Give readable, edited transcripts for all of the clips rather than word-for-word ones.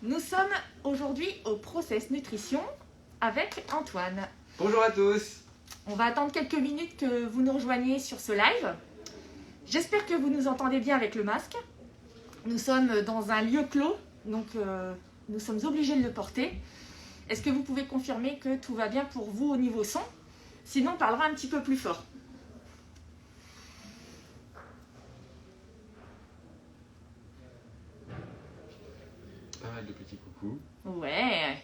Nous sommes aujourd'hui au Process Nutrition avec Antoine. Bonjour à tous. On va attendre quelques minutes que vous nous rejoigniez sur ce live. J'espère que vous nous entendez bien avec le masque. Nous sommes dans un lieu clos, donc nous sommes obligés de le porter. Est-ce que vous pouvez confirmer que tout va bien pour vous au niveau son? Sinon, on parlera un petit peu plus fort. Pas mal de petits coucous. Ouais.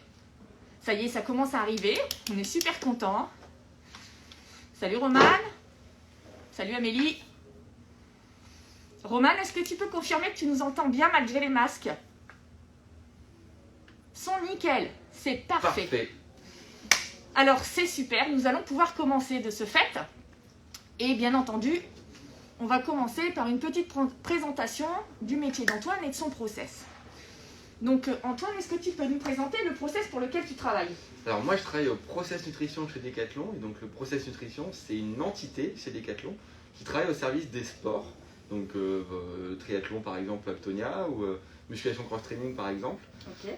Ça y est, ça commence à arriver. On est super contents. Salut Romane. Salut Amélie. Romane, est-ce que tu peux confirmer que tu nous entends bien malgré les masques? Son nickel. C'est parfait. Parfait. Alors, c'est super. Nous allons pouvoir commencer de ce fait. Et bien entendu, on va commencer par une petite présentation du métier d'Antoine et de son process. Donc Antoine, est-ce que tu peux nous présenter le process pour lequel tu travailles? Alors moi je travaille au Process Nutrition chez Decathlon. Et donc le Process Nutrition c'est une entité chez Decathlon qui travaille au service des sports. Donc triathlon par exemple Aptonia ou musculation cross-training par exemple. Ok.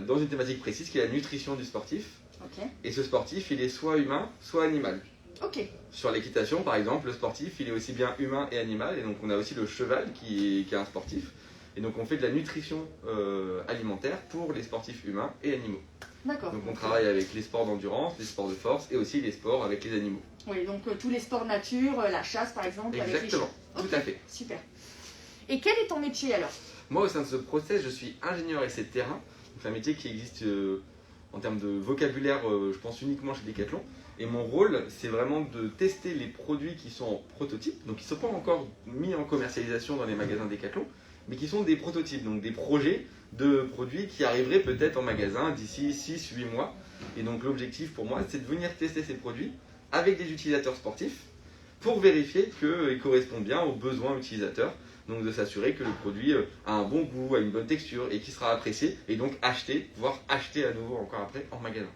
Dans une thématique précise qui est la nutrition du sportif. Ok. Et ce sportif il est soit humain soit animal. Ok. Sur l'équitation par exemple, le sportif il est aussi bien humain et animal. Et donc on a aussi le cheval qui est un sportif. Et donc on fait de la nutrition alimentaire pour les sportifs humains et animaux. D'accord. Donc on travaille avec les sports d'endurance, les sports de force et aussi les sports avec les animaux. Oui, donc tous les sports nature, la chasse par exemple. Exactement, avec les chiens. tout Ok, à fait. Super. Et quel est ton métier alors? Moi au sein de ce process, je suis ingénieur essai de terrain. C'est un métier qui existe en termes de vocabulaire, je pense uniquement chez Decathlon. Et mon rôle, c'est vraiment de tester les produits qui sont en prototype, donc qui ne sont pas encore mis en commercialisation dans les magasins Decathlon, mais qui sont des prototypes, donc des projets de produits qui arriveraient peut-être en magasin d'ici 6-8 mois. Et donc l'objectif pour moi, c'est de venir tester ces produits avec des utilisateurs sportifs pour vérifier qu'ils correspondent bien aux besoins utilisateurs. Donc de s'assurer que le produit a un bon goût, a une bonne texture et qui sera apprécié et donc acheté, voire acheté à nouveau encore après en magasin.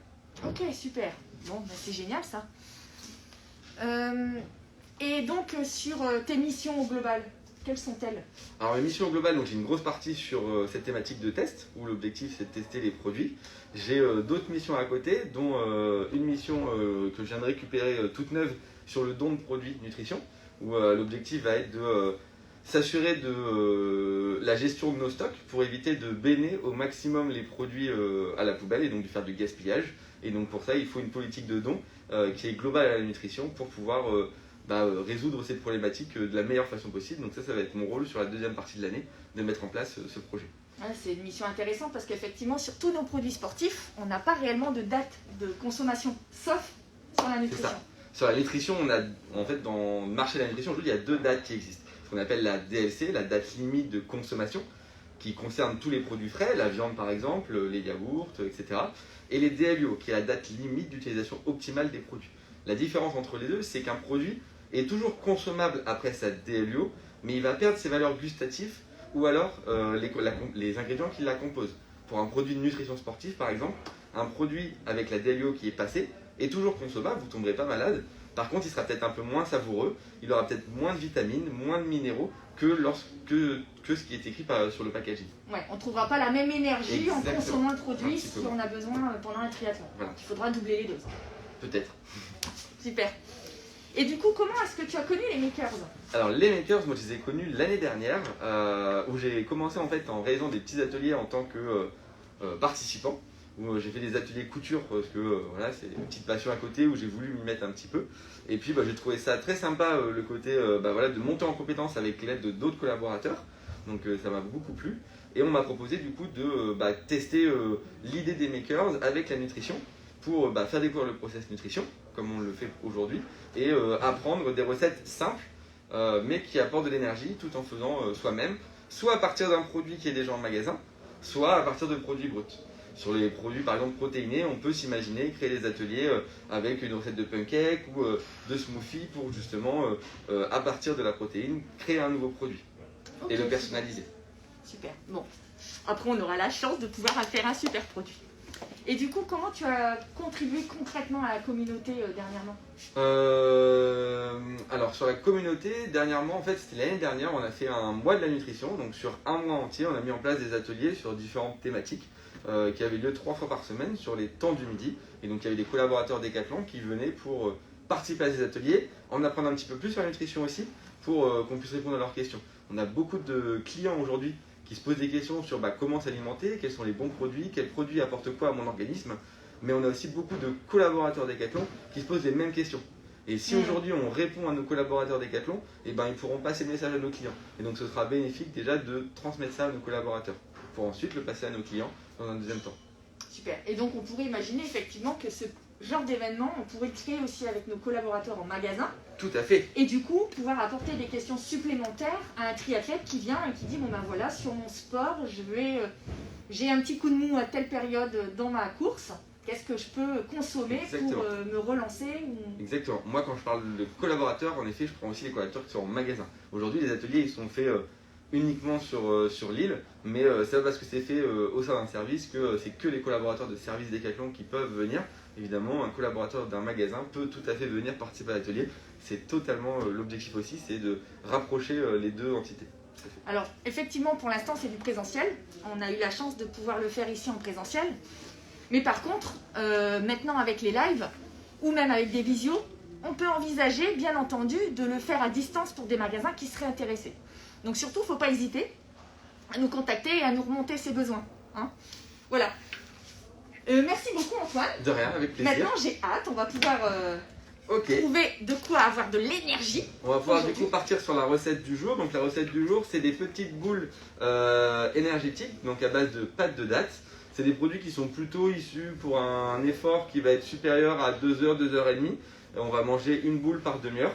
Ok, super. Bon, bah, c'est génial ça. Et donc sur tes missions au global, quelles sont-elles? Alors mes missions globales, donc j'ai une grosse partie sur cette thématique de test, où l'objectif c'est de tester les produits. J'ai d'autres missions à côté, dont une mission que je viens de récupérer toute neuve sur le don de produits nutrition, où l'objectif va être de s'assurer de la gestion de nos stocks pour éviter de béner au maximum les produits à la poubelle et donc de faire du gaspillage. Et donc pour ça, il faut une politique de don qui est globale à la nutrition pour pouvoir résoudre cette problématique de la meilleure façon possible. Donc ça va être mon rôle sur la deuxième partie de l'année, de mettre en place ce projet. Ouais, c'est une mission intéressante parce qu'effectivement, sur tous nos produits sportifs, on n'a pas réellement de date de consommation, sauf sur la nutrition. C'est ça. Sur la nutrition, on a, en fait, dans le marché de la nutrition, il y a deux dates qui existent. Ce qu'on appelle la DLC, la date limite de consommation, qui concerne tous les produits frais, la viande par exemple, les yaourts, etc. Et les DLUO, qui est la date limite d'utilisation optimale des produits. La différence entre les deux, c'est qu'un produit est toujours consommable après sa DLUO, mais il va perdre ses valeurs gustatives ou alors les ingrédients qui la composent. Pour un produit de nutrition sportive par exemple, un produit avec la DLUO qui est passée est toujours consommable, vous ne tomberez pas malade. Par contre, il sera peut-être un peu moins savoureux, il aura peut-être moins de vitamines, moins de minéraux que ce qui est écrit sur le packaging. Ouais, on ne trouvera pas la même énergie Exactement. en consommant le produit si on a besoin pendant un triathlon. Voilà. Il faudra doubler les doses. Peut-être. Super. Et du coup, comment est-ce que tu as connu les makers? Alors les makers, moi je les ai connus l'année dernière, où j'ai commencé en fait en réalisant des petits ateliers en tant que participant, où j'ai fait des ateliers couture parce que voilà, c'est une petite passion à côté où j'ai voulu m'y mettre un petit peu. Et puis j'ai trouvé ça très sympa le côté de monter en compétence avec l'aide d'autres collaborateurs. Donc ça m'a beaucoup plu. Et on m'a proposé du coup de tester l'idée des makers avec la nutrition pour faire découvrir le process nutrition, comme on le fait aujourd'hui, et apprendre des recettes simples, mais qui apportent de l'énergie tout en faisant soi-même, soit à partir d'un produit qui est déjà en magasin, soit à partir de produits bruts. Sur les produits par exemple protéinés, on peut s'imaginer créer des ateliers avec une recette de pancake ou de smoothie pour justement, à partir de la protéine, créer un nouveau produit et Ok, le personnaliser. Super. Bon. Après, on aura la chance de pouvoir faire un super produit. Et du coup, comment tu as contribué concrètement à la communauté dernièrement? Alors sur la communauté, dernièrement, en fait c'était l'année dernière, on a fait un mois de la nutrition, donc sur un mois entier, on a mis en place des ateliers sur différentes thématiques qui avaient lieu 3 fois par semaine sur les temps du midi. Et donc il y avait des collaborateurs Decathlon qui venaient pour participer à ces ateliers, en apprendre un petit peu plus sur la nutrition aussi, pour qu'on puisse répondre à leurs questions. On a beaucoup de clients aujourd'hui qui se posent des questions sur comment s'alimenter, quels sont les bons produits, quels produits apportent quoi à mon organisme. Mais on a aussi beaucoup de collaborateurs Decathlon qui se posent les mêmes questions. Et si aujourd'hui on répond à nos collaborateurs Decathlon, ils pourront passer le message à nos clients. Et donc ce sera bénéfique déjà de transmettre ça à nos collaborateurs, pour ensuite le passer à nos clients dans un deuxième temps. Super. Et donc on pourrait imaginer effectivement que ce genre d'événement, on pourrait le créer aussi avec nos collaborateurs en magasin. Tout à fait. Et du coup, pouvoir apporter des questions supplémentaires à un triathlète qui vient et qui dit, bon ben voilà, sur mon sport, j'ai un petit coup de mou à telle période dans ma course. Qu'est-ce que je peux consommer pour me relancer Exactement. Moi, quand je parle de collaborateurs, en effet, je prends aussi les collaborateurs qui sont en magasin. Aujourd'hui, les ateliers, ils sont faits uniquement sur l'île, mais c'est pas parce que c'est fait au sein d'un service que c'est que les collaborateurs de service Decathlon qui peuvent venir. Évidemment, un collaborateur d'un magasin peut tout à fait venir participer à l'atelier. C'est totalement l'objectif aussi, c'est de rapprocher les deux entités. Alors, effectivement, pour l'instant, c'est du présentiel. On a eu la chance de pouvoir le faire ici en présentiel. Mais par contre, maintenant avec les lives, ou même avec des visios, on peut envisager, bien entendu, de le faire à distance pour des magasins qui seraient intéressés. Donc surtout, il ne faut pas hésiter à nous contacter et à nous remonter ses besoins. Hein. Voilà. Merci beaucoup Antoine. De rien, avec plaisir. Maintenant, j'ai hâte, on va pouvoir trouver de quoi avoir de l'énergie. On va pouvoir du coup partir sur la recette du jour. Donc la recette du jour, c'est des petites boules énergétiques, donc à base de pâte de dattes. C'est des produits qui sont plutôt issus pour un effort qui va être supérieur à 2 heures, 2 heures et demie. On va manger une boule par demi-heure.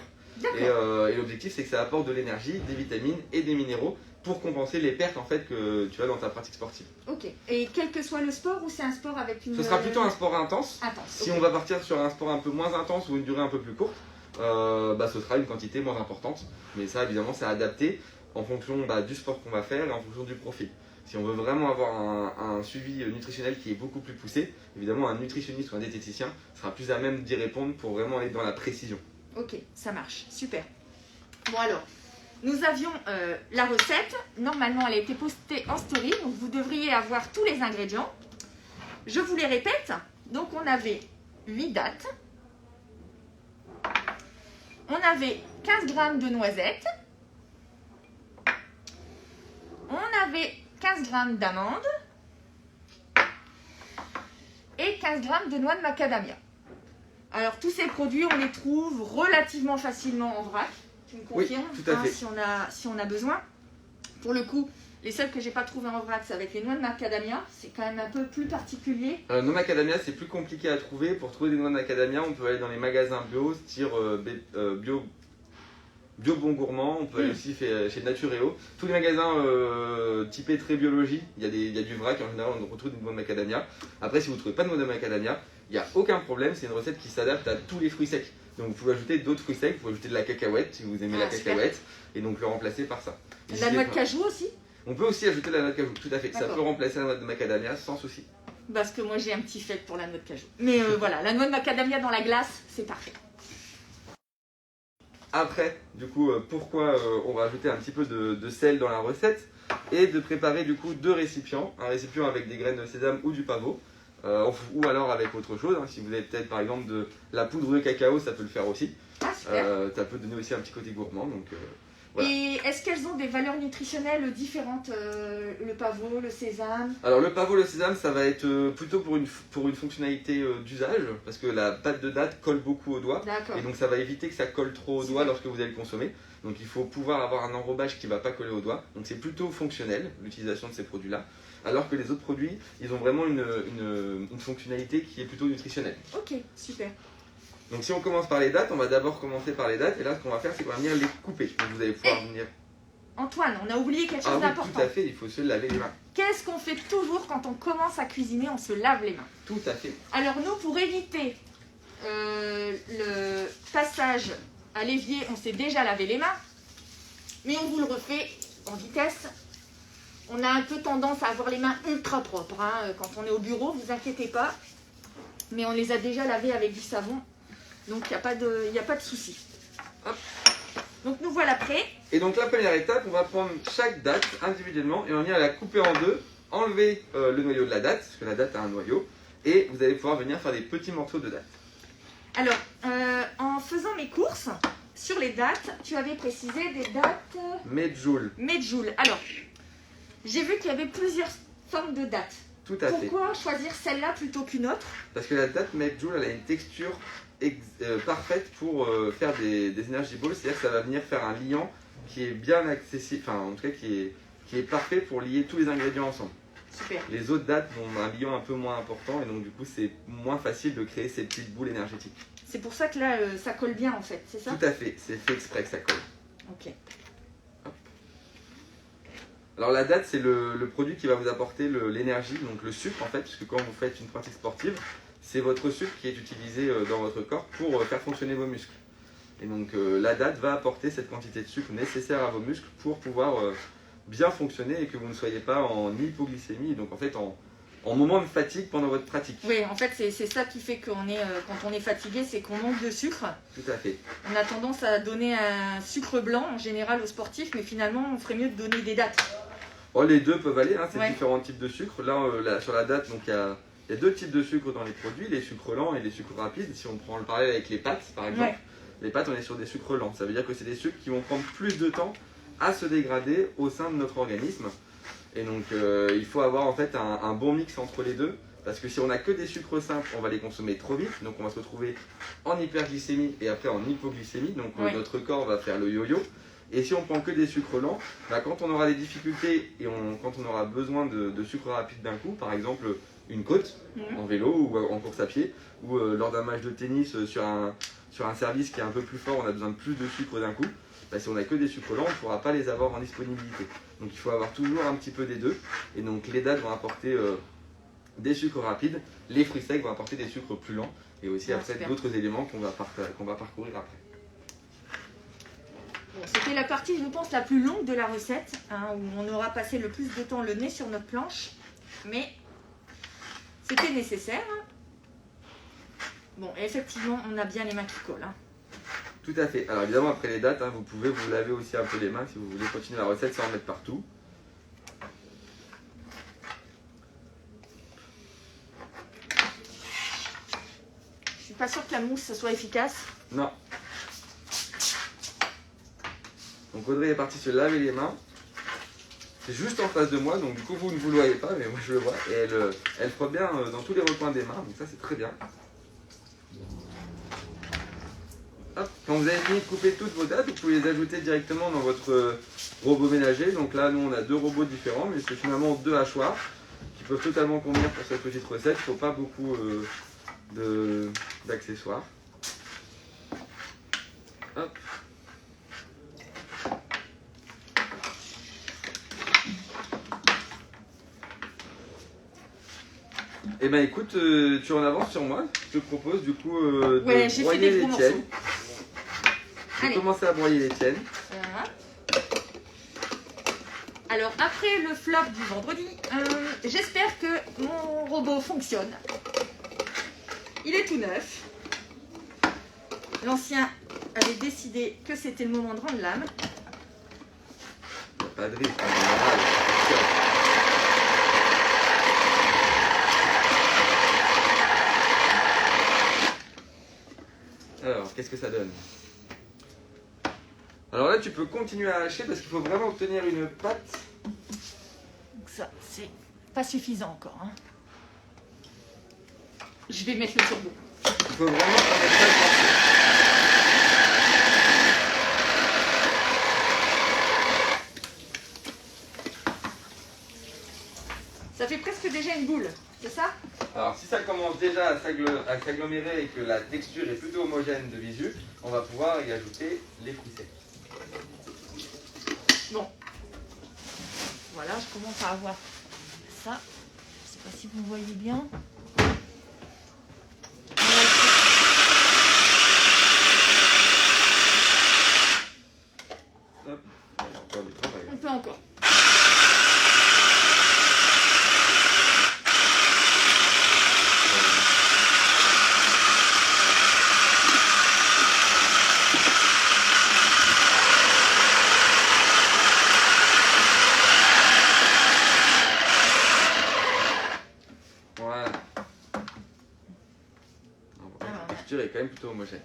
Et l'objectif, c'est que ça apporte de l'énergie, des vitamines et des minéraux pour compenser les pertes en fait que tu as dans ta pratique sportive. Ok. Et quel que soit le sport, ou c'est un sport avec une... Ce sera plutôt un sport intense. Si on va partir sur un sport un peu moins intense ou une durée un peu plus courte, ce sera une quantité moins importante. Mais ça, évidemment, c'est adapté en fonction du sport qu'on va faire et en fonction du profil. Si on veut vraiment avoir un suivi nutritionnel qui est beaucoup plus poussé, évidemment, un nutritionniste ou un diététicien sera plus à même d'y répondre pour vraiment aller dans la précision. Ok, ça marche. Super. Bon alors... Nous avions la recette, normalement elle a été postée en story, donc vous devriez avoir tous les ingrédients. Je vous les répète, donc on avait 8 dattes, on avait 15 g de noisettes, on avait 15 g d'amandes et 15 g de noix de macadamia. Alors tous ces produits, on les trouve relativement facilement en vrac. Tu me confirmes, oui, tout à fait. Si on a besoin. Pour le coup, les seuls que j'ai pas trouvés en vrac, c'est avec les noix de macadamia. C'est quand même un peu plus particulier. Noix de macadamia, c'est plus compliqué à trouver. Pour trouver des noix de macadamia, on peut aller dans les magasins bio, style Bio Bon Gourmand. On peut aller aussi chez Natureo. Tous les magasins typés très biologie, il y a du vrac. En général, on retrouve des noix de macadamia. Après, si vous ne trouvez pas de noix de macadamia, il n'y a aucun problème. C'est une recette qui s'adapte à tous les fruits secs. Donc vous pouvez ajouter d'autres fruits secs, vous pouvez ajouter de la cacahuète si vous aimez la cacahuète, super. Et donc le remplacer par ça. La noix de cajou aussi? On peut aussi ajouter la noix de cajou, tout à fait. Ça peut remplacer la noix de macadamia sans souci. Parce que moi j'ai un petit fait pour la noix de cajou. Mais voilà, la noix de macadamia dans la glace, c'est parfait. Après, du coup, pourquoi on va ajouter un petit peu de sel dans la recette et de préparer du coup 2 récipients. Un récipient avec des graines de sésame ou du pavot. Ou alors avec autre chose, hein. Si vous avez peut-être par exemple de la poudre de cacao, ça peut le faire aussi. Ça peut donner aussi un petit côté gourmand. Donc, voilà. Et est-ce qu'elles ont des valeurs nutritionnelles différentes, le pavot, le sésame? Alors le pavot, le sésame, ça va être plutôt pour une fonctionnalité d'usage, parce que la pâte de date colle beaucoup aux doigts. Et donc ça va éviter que ça colle trop aux doigts lorsque vous allez le consommer. Donc il faut pouvoir avoir un enrobage qui ne va pas coller aux doigts. Donc c'est plutôt fonctionnel, l'utilisation de ces produits-là. Alors que les autres produits, ils ont vraiment une fonctionnalité qui est plutôt nutritionnelle. Ok, super. Donc si on commence par les dattes, on va d'abord commencer par les dattes. Et là, ce qu'on va faire, c'est qu'on va venir les couper. Donc vous allez pouvoir venir... Antoine, on a oublié quelque chose d'important. Tout à fait, il faut se laver les mains. Qu'est-ce qu'on fait toujours quand on commence à cuisiner? On se lave les mains. Tout à fait. Alors nous, pour éviter le passage à l'évier, on s'est déjà lavé les mains. Mais on vous le refait en vitesse. On a un peu tendance à avoir les mains ultra propres hein, quand on est au bureau, vous inquiétez pas. Mais on les a déjà lavées avec du savon, donc il n'y a pas de souci. Hop. Donc nous voilà prêts. Et donc la première étape, on va prendre chaque date individuellement et on va venir la couper en deux, enlever le noyau de la date, parce que la date a un noyau, et vous allez pouvoir venir faire des petits morceaux de date. Alors, en faisant mes courses, sur les dates, tu avais précisé des dates... Medjool. Medjool. Alors, j'ai vu qu'il y avait plusieurs formes de dates. Tout à fait. Pourquoi choisir celle-là plutôt qu'une autre? Parce que la date Medjool, elle a une texture parfaite pour faire des energy balls, c'est-à-dire que ça va venir faire un liant qui est bien accessible, enfin en tout cas qui est parfait pour lier tous les ingrédients ensemble. Super. Les autres dates ont un liant un peu moins important et donc du coup c'est moins facile de créer ces petites boules énergétiques. C'est pour ça que là ça colle bien en fait, c'est ça? Tout à fait, c'est fait exprès que ça colle. Ok. Hop. Alors la date c'est le produit qui va vous apporter l'énergie, donc le sucre en fait, puisque quand vous faites une pratique sportive, c'est votre sucre qui est utilisé dans votre corps pour faire fonctionner vos muscles. Et donc la date va apporter cette quantité de sucre nécessaire à vos muscles pour pouvoir bien fonctionner et que vous ne soyez pas en hypoglycémie, donc en fait en moment de fatigue pendant votre pratique. Oui, en fait c'est ça qui fait qu'on est, quand on est fatigué, c'est qu'on manque de sucre. Tout à fait. On a tendance à donner un sucre blanc en général aux sportifs, mais finalement on ferait mieux de donner des dates. Oh, les deux peuvent aller, hein, c'est Ouais. différents types de sucre. Là, sur la date, donc il y a deux types de sucre dans les produits, les sucres lents et les sucres rapides. Si on prend le parallèle avec les pâtes, par exemple, Ouais. les pâtes, on est sur des sucres lents. Ça veut dire que c'est des sucres qui vont prendre plus de temps à se dégrader au sein de notre organisme. Et donc, il faut avoir en fait un bon mix entre les deux. Parce que si on n'a que des sucres simples, on va les consommer trop vite. Donc, on va se retrouver en hyperglycémie et après en hypoglycémie. Donc, Ouais. notre corps va faire le yo-yo. Et si on prend que des sucres lents, bah, quand on aura des difficultés et quand on aura besoin de sucre rapide d'un coup, par exemple une côte en vélo ou en course à pied, ou lors d'un match de tennis sur un service qui est un peu plus fort, on a besoin de plus de sucre d'un coup, bah, si on n'a que des sucres lents, on ne pourra pas les avoir en disponibilité. Donc il faut avoir toujours un petit peu des deux. Et donc les dates vont apporter des sucres rapides, les fruits secs vont apporter des sucres plus lents, et aussi après super. d'autres éléments qu'on va parcourir après. Bon, c'était la partie, je pense, la plus longue de la recette, hein, où on aura passé le plus de temps le nez sur notre planche, mais c'était nécessaire. Bon, et effectivement, on a bien les mains qui collent. Hein. Tout à fait. Alors évidemment, après les dates, hein, vous pouvez vous laver aussi un peu les mains si vous voulez continuer la recette sans en mettre partout. Je suis pas sûre que la mousse soit efficace. Non. Donc Audrey est partie se laver les mains. C'est juste en face de moi, donc du coup vous ne vous le voyez pas, mais moi je le vois. Et elle frotte bien dans tous les recoins des mains, donc ça c'est très bien. Hop. Quand vous avez fini de couper toutes vos dates, vous pouvez les ajouter directement dans votre robot ménager. Donc là, nous on a deux robots différents, mais c'est finalement deux hachoirs qui peuvent totalement convenir pour cette petite recette. Il ne faut pas beaucoup d'accessoires. Hop. Eh ben écoute, tu en avances sur moi. Je te propose du coup de Ouais, j'ai fait broyer des les gros tiennes. morceaux. Je vais Allez. commencer à broyer les tiennes. Voilà. Alors, après le flop du vendredi, j'espère que mon robot fonctionne. Il est tout neuf. L'ancien avait décidé que c'était le moment de rendre l'âme. Il n'y a pas de risque en général. Alors, qu'est-ce que ça donne? Alors là, tu peux continuer à hacher parce qu'il faut vraiment obtenir une pâte. Donc ça, c'est pas suffisant encore. Hein. Je vais mettre le turbo. Il faut vraiment s'en mettre pas de Ça fait presque déjà une boule, c'est ça? Alors, si ça commence déjà à s'agglomérer et que la texture est plutôt homogène de visu, on va pouvoir y ajouter les fruits secs. Bon. Voilà, je commence à avoir ça. Je sais pas si vous voyez bien. Hop, encore du travail. On peut encore. structure est quand même plutôt homogène.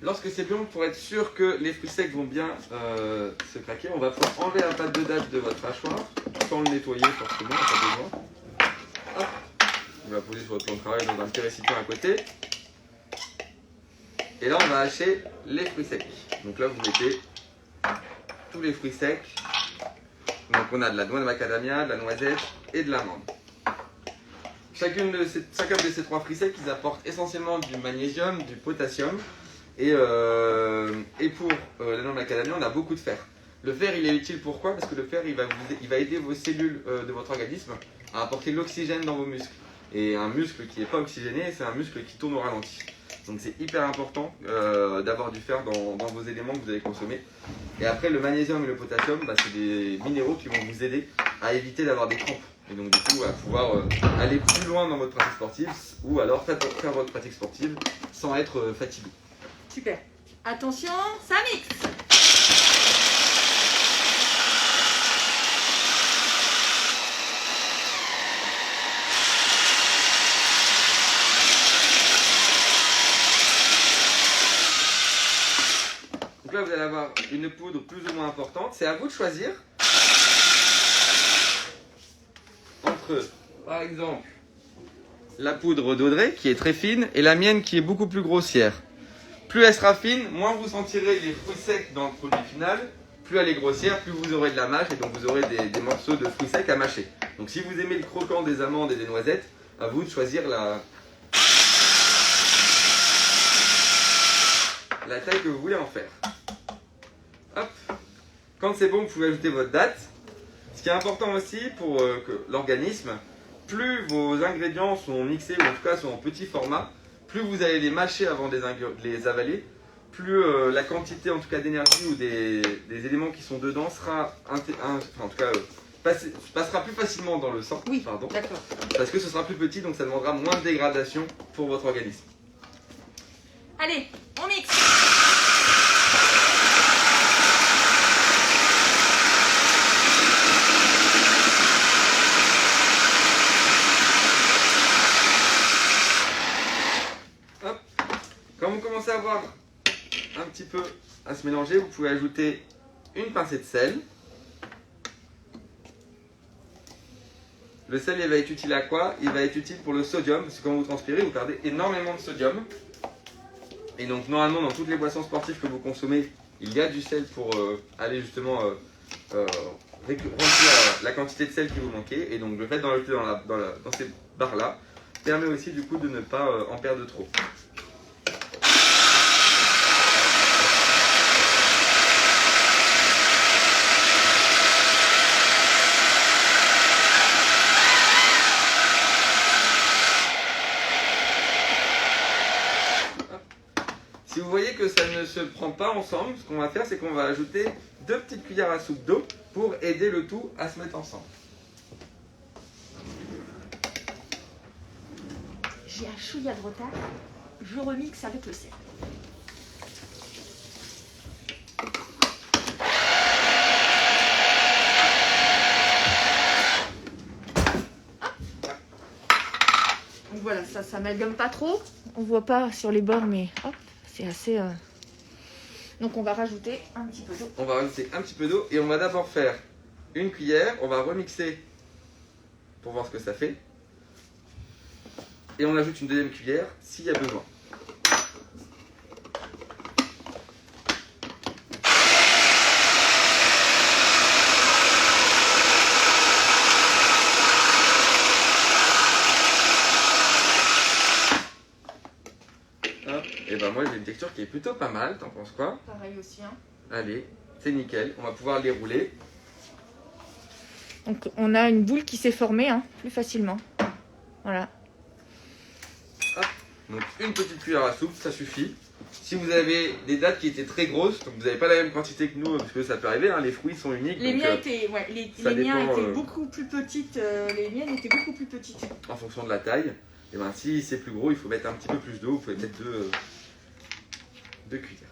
Lorsque c'est bon, pour être sûr que les fruits secs vont bien se craquer, on va pouvoir enlever la pâte de date de votre hachoir, sans le nettoyer forcément, pas besoin. Hop. On va poser sur votre plan de travail dans un petit récipient à côté. Et là, on va hacher les fruits secs. Donc là, vous mettez tous les fruits secs. Donc on a de la noix de macadamia, de la noisette et de l'amande. Chacun de ces 3 fruits secs, ils apportent essentiellement du magnésium, du potassium. Et pour la noix de macadamia, on a beaucoup de fer. Le fer, il est utile pourquoi? Parce que le fer, il va aider vos cellules de votre organisme à apporter l'oxygène dans vos muscles. Et un muscle qui n'est pas oxygéné, c'est un muscle qui tourne au ralenti. Donc c'est hyper important d'avoir du fer dans vos éléments que vous allez consommer. Et après, le magnésium et le potassium, c'est des minéraux qui vont vous aider à éviter d'avoir des crampes. Et donc du coup, à pouvoir aller plus loin dans votre pratique sportive ou alors faire votre pratique sportive sans être fatigué. Super. Attention, ça mixe. Donc là, vous allez avoir une poudre plus ou moins importante. C'est à vous de choisir entre, par exemple, la poudre d'Audrey qui est très fine et la mienne qui est beaucoup plus grossière. Plus elle sera fine, moins vous sentirez les fruits secs dans le produit final. Plus elle est grossière, plus vous aurez de la mâche et donc vous aurez des morceaux de fruits secs à mâcher. Donc si vous aimez le croquant des amandes et des noisettes, à vous de choisir la taille que vous voulez en faire. Hop. Quand c'est bon, vous pouvez ajouter votre date. Ce qui est important aussi pour que l'organisme, plus vos ingrédients sont mixés ou en tout cas sont en petit format, plus vous allez les mâcher avant de les avaler, plus la quantité en tout cas d'énergie ou des éléments qui sont dedans sera passera plus facilement dans le sang. Oui, pardon, d'accord. parce que ce sera plus petit, donc ça demandera moins de dégradation pour votre organisme. Allez, on mixe. Quand vous commencez à voir un petit peu à se mélanger, vous pouvez ajouter une pincée de sel. Le sel, il va être utile à quoi? Il va être utile pour le sodium, parce que quand vous transpirez, vous perdez énormément de sodium. Et donc normalement, dans toutes les boissons sportives que vous consommez, il y a du sel pour aller justement remplir la quantité de sel qui vous manquait. Et donc le fait d'en rajouter dans ces barres-là permet aussi du coup de ne pas en perdre trop. Si vous voyez que ça ne se prend pas ensemble, ce qu'on va faire, c'est qu'on va ajouter 2 petites cuillères à soupe d'eau pour aider le tout à se mettre ensemble. J'ai un chouïa de retard. Je remixe avec le sel. Donc voilà, ça s'amalgame pas trop. On voit pas sur les bords, mais hop, c'est assez... Donc on va rajouter un petit peu d'eau. On va rajouter un petit peu d'eau et on va d'abord faire une cuillère. On va remixer pour voir ce que ça fait. Et on ajoute une deuxième cuillère s'il y a besoin. Et ben moi j'ai une texture qui est plutôt pas mal, t'en penses quoi? Pareil aussi. Hein. Allez, c'est nickel, on va pouvoir les rouler. Donc on a une boule qui s'est formée plus facilement. Voilà. Hop. Donc une petite cuillère à soupe, ça suffit. Si vous avez des dattes qui étaient très grosses, donc vous n'avez pas la même quantité que nous, parce que ça peut arriver, les fruits sont uniques. Les donc, miens étaient, beaucoup plus petites. Les miennes étaient beaucoup plus petites. En fonction de la taille. Et ben si c'est plus gros, il faut mettre un petit peu plus d'eau. Vous pouvez mettre deux cuillères.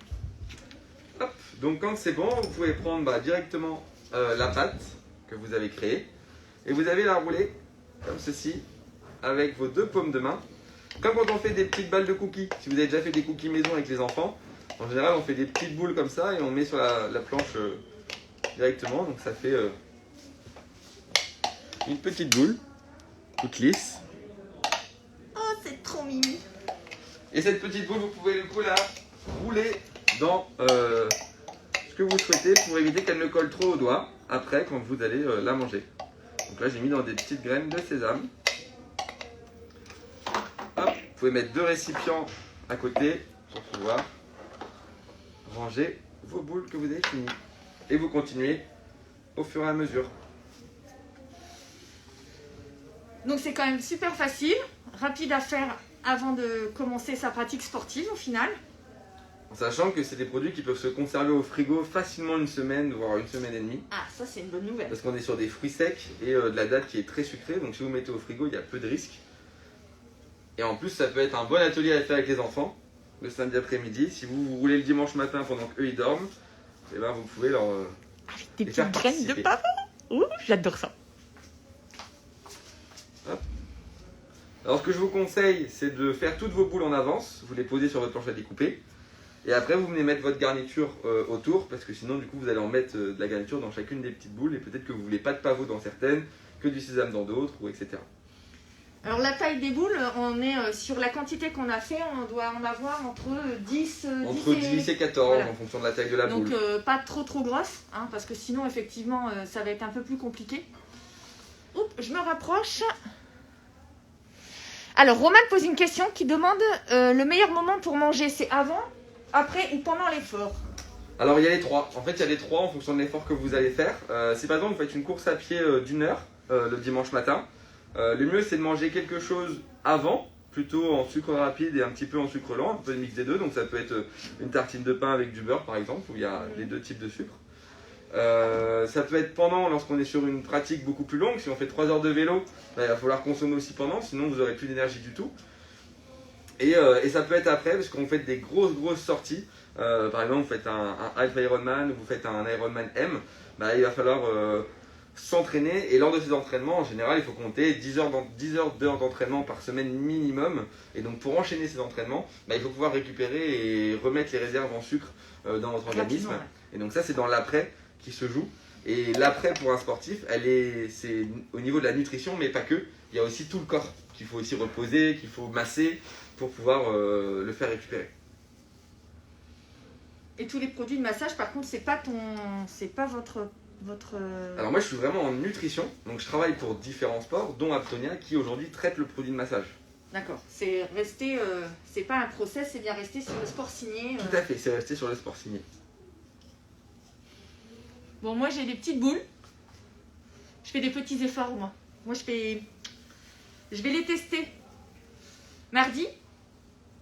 Hop. Donc quand c'est bon, vous pouvez prendre directement la pâte que vous avez créée et vous allez la rouler comme ceci, avec vos 2 paumes de main. Comme quand on fait des petites balles de cookies. Si vous avez déjà fait des cookies maison avec les enfants, en général on fait des petites boules comme ça et on met sur la planche directement. Donc ça fait une petite boule, toute lisse. Oh, c'est trop mimi. Et cette petite boule, vous pouvez du coup la rouler dans ce que vous souhaitez pour éviter qu'elle ne colle trop aux doigts après quand vous allez la manger. Donc là j'ai mis dans des petites graines de sésame. Hop, vous pouvez mettre 2 récipients à côté pour pouvoir ranger vos boules que vous avez finies. Et vous continuez au fur et à mesure. Donc c'est quand même super facile, rapide à faire avant de commencer sa pratique sportive au final. En sachant que c'est des produits qui peuvent se conserver au frigo facilement 1 semaine, voire 1 semaine et demie. Ah, ça c'est une bonne nouvelle. Parce qu'on est sur des fruits secs et de la date qui est très sucrée. Donc si vous mettez au frigo, il y a peu de risques. Et en plus, ça peut être un bon atelier à faire avec les enfants le samedi après-midi. Si vous roulez le dimanche matin pendant qu'eux ils dorment, et ben vous pouvez leur Avec des les faire petites graines de participer. pavot. Ouh, j'adore ça. Alors ce que je vous conseille, c'est de faire toutes vos boules en avance. Vous les posez sur votre planche à découper. Et après, vous venez mettre votre garniture autour. Parce que sinon, du coup, vous allez en mettre de la garniture dans chacune des petites boules. Et peut-être que vous voulez pas de pavot dans certaines, que du sésame dans d'autres, ou etc. Alors la taille des boules, on est sur la quantité qu'on a fait, on doit en avoir entre 10, Entre 10 et 14 voilà. en fonction de la taille de la Donc boule. pas trop grosse, hein, parce que sinon effectivement ça va être un peu plus compliqué. Oups, je me rapproche. Alors Roman pose une question qui demande le meilleur moment pour manger, c'est avant, après ou pendant l'effort? Alors il y a les 3. En fait, il y a les 3 en fonction de l'effort que vous allez faire. Si par exemple vous faites une course à pied d'1 heure le dimanche matin, le mieux c'est de manger quelque chose avant, plutôt en sucre rapide et un petit peu en sucre lent, un peu de mix des deux. Donc ça peut être une tartine de pain avec du beurre par exemple, où il y a les 2 types de sucre. Ça peut être pendant, lorsqu'on est sur une pratique beaucoup plus longue. Si on fait 3 heures de vélo, il va falloir consommer aussi pendant, sinon vous n'aurez plus d'énergie du tout. Et ça peut être après, parce qu'on fait des grosses sorties. Par exemple, vous faites un Half Ironman ou vous faites un Ironman M, il va falloir s'entraîner. Et lors de ces entraînements, en général, il faut compter 10 heures d'entraînement par semaine minimum. Et donc, pour enchaîner ces entraînements, il faut pouvoir récupérer et remettre les réserves en sucre dans votre organisme. Ouais. Et donc, ça, c'est dans l'après qui se joue. Et l'après, pour un sportif, c'est au niveau de la nutrition, mais pas que. Il y a aussi tout le corps qu'il faut aussi reposer, qu'il faut masser pour pouvoir le faire récupérer. Et tous les produits de massage, par contre, c'est pas votre. Alors moi je suis vraiment en nutrition, donc je travaille pour différents sports, dont Aptonia qui aujourd'hui traite le produit de massage. D'accord. C'est resté, c'est pas un process, c'est bien resté sur le sport signé. Tout à fait, c'est resté sur le sport signé. Bon, moi j'ai des petites boules. Je fais des petits efforts moi. Moi je vais les tester mardi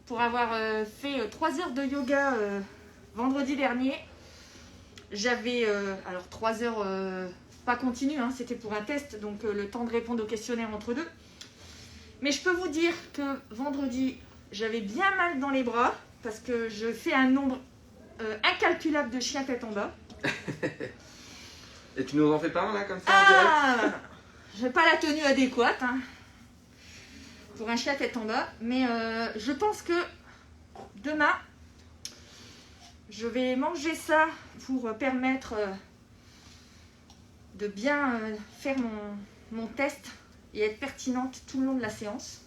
pour avoir fait 3 heures de yoga vendredi dernier. J'avais alors 3 heures pas continues, hein, c'était pour un test, donc le temps de répondre au questionnaire entre deux. Mais je peux vous dire que vendredi, j'avais bien mal dans les bras parce que je fais un nombre incalculable de chiens tête en bas. Et tu nous en fais pas un là comme ça en direct? Ah, j'ai pas la tenue adéquate hein, pour un chien tête en bas, mais je pense que demain, je vais manger ça pour permettre de bien faire mon test et être pertinente tout le long de la séance.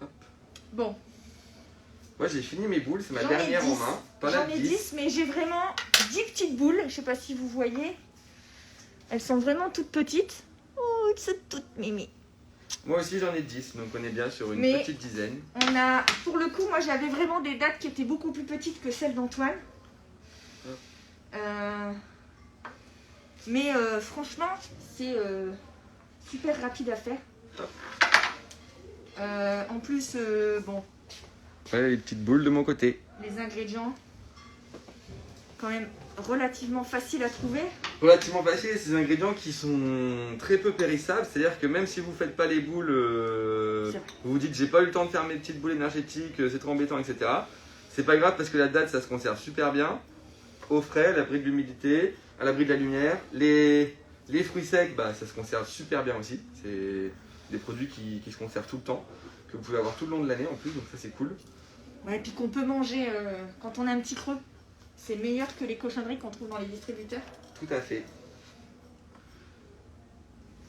Hop. Bon. Moi j'ai fini mes boules, c'est ma J'en ai dernière 10. en main. T'en as J'en ai 10. 10, mais j'ai vraiment 10 petites boules. Je sais pas si vous voyez. Elles sont vraiment toutes petites. Oh, elles sont toutes mimi. Moi aussi j'en ai 10, donc on est bien sur une Mais petite dizaine. on a, pour le coup, moi j'avais vraiment des dates qui étaient beaucoup plus petites que celles d'Antoine. Mais franchement, c'est super rapide à faire. En plus, bon, Ouais, les petites boules de mon côté. les ingrédients, quand même relativement faciles à trouver. Relativement facile, et ces ingrédients qui sont très peu périssables, c'est-à-dire que même si vous ne faites pas les boules, vous vous dites j'ai pas eu le temps de faire mes petites boules énergétiques, c'est trop embêtant, etc. C'est pas grave parce que la date ça se conserve super bien, au frais, à l'abri de l'humidité, à l'abri de la lumière. Les Les fruits secs, bah, ça se conserve super bien aussi. C'est des produits qui se conservent tout le temps, que vous pouvez avoir tout le long de l'année en plus, donc ça c'est cool. Ouais, et puis qu'on peut manger quand on a un petit creux. C'est meilleur que les cochonneries qu'on trouve dans les distributeurs. Tout à fait.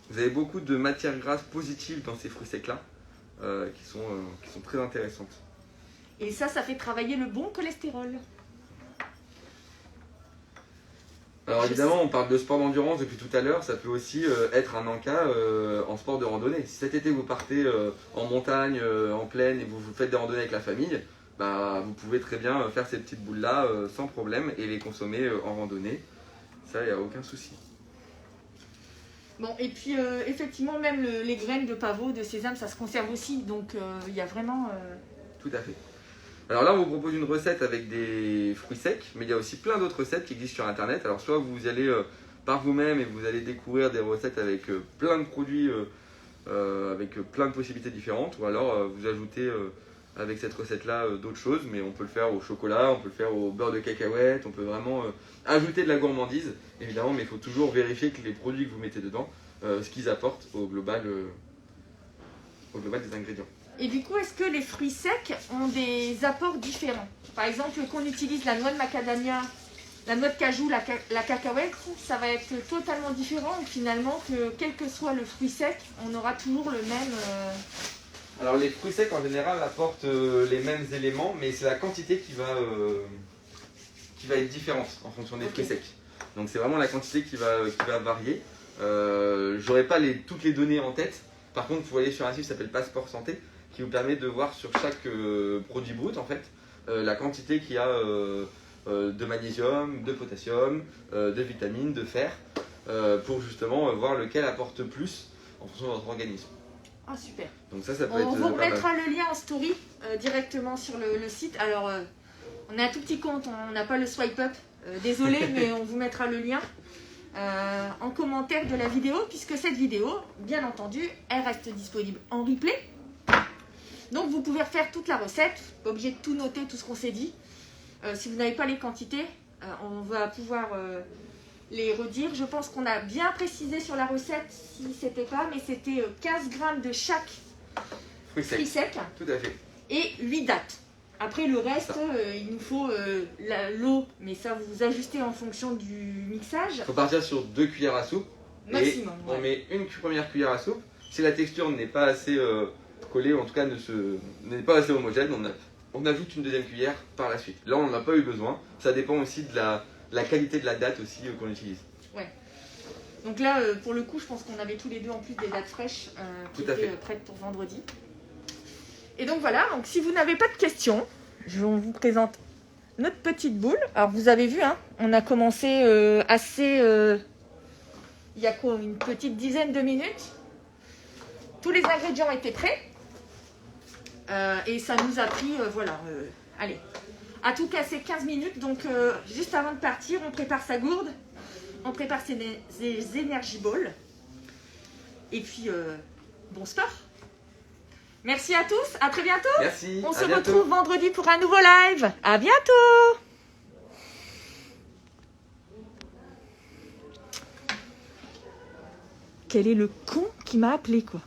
Vous avez beaucoup de matières grasses positives dans ces fruits secs là, qui sont très intéressantes. Et ça fait travailler le bon cholestérol. Alors évidemment, on parle de sport d'endurance depuis tout à l'heure, ça peut aussi être un encas en sport de randonnée. Si cet été vous partez en montagne, en plaine et vous faites des randonnées avec la famille, bah, vous pouvez très bien faire ces petites boules là sans problème et les consommer en randonnée. Ça, il n'y a aucun souci. Bon, et puis effectivement, même les graines de pavot, de sésame, ça se conserve aussi. Donc il y a vraiment... Tout à fait. Alors là, on vous propose une recette avec des fruits secs, mais il y a aussi plein d'autres recettes qui existent sur Internet. Alors soit vous allez par vous-même et vous allez découvrir des recettes avec plein de produits, avec plein de possibilités différentes, ou alors vous ajoutez avec cette recette-là d'autres choses, mais on peut le faire au chocolat, on peut le faire au beurre de cacahuète, on peut vraiment ajouter de la gourmandise, évidemment, mais il faut toujours vérifier que les produits que vous mettez dedans, ce qu'ils apportent au global des ingrédients. Et du coup, est-ce que les fruits secs ont des apports différents? Par exemple, qu'on utilise la noix de macadamia, la noix de cajou, la cacahuète, ça va être totalement différent finalement que quel que soit le fruit sec, on aura toujours le même... Alors les fruits secs en général apportent les mêmes éléments, mais c'est la quantité qui va être différente en fonction des fruits secs. Donc c'est vraiment la quantité qui va varier. J'aurais pas toutes les données en tête. Par contre, vous voyez sur un site qui s'appelle Passeport Santé, qui vous permet de voir sur chaque produit brut en fait la quantité qu'il y a de magnésium, de potassium, de vitamines, de fer, pour justement voir lequel apporte plus en fonction de votre organisme. Ah super. Donc ça peut être On vous pas mal. remettra le lien en story directement sur le site. Alors on a un tout petit compte, on n'a pas le swipe up, désolé, mais on vous mettra le lien en commentaire de la vidéo, puisque cette vidéo, bien entendu, elle reste disponible en replay. Donc vous pouvez refaire toute la recette, pas obligé de tout noter, tout ce qu'on s'est dit. Si vous n'avez pas les quantités, on va pouvoir les redire. Je pense qu'on a bien précisé sur la recette, si c'était pas, mais c'était 15 grammes de chaque fruit sec. Tout à fait. Et 8 dattes. Après le reste, il nous faut l'eau, mais ça vous ajustez en fonction du mixage. Il faut partir sur 2 cuillères à soupe. Maximum. Et on met une première cuillère à soupe. Si la texture n'est pas assez collée, en tout cas n'est pas assez homogène, on ajoute une deuxième cuillère par la suite. Là, on n'en a pas eu besoin. Ça dépend aussi de la qualité de la date aussi qu'on utilise. Ouais. Donc là, pour le coup, je pense qu'on avait tous les deux en plus des dattes fraîches qui étaient prêtes pour vendredi. Et donc voilà, donc si vous n'avez pas de questions, je vous présente notre petite boule. Alors vous avez vu, hein, on a commencé il y a quoi, une petite dizaine de minutes. Tous les ingrédients étaient prêts. Et ça nous a pris, allez, à tout casser 15 minutes. Donc juste avant de partir, on prépare sa gourde, on prépare ses energy balls. Et puis, bon sport. Merci à tous, à très bientôt. Merci. On se retrouve vendredi pour un nouveau live. À bientôt. Quel est le con qui m'a appelé, quoi?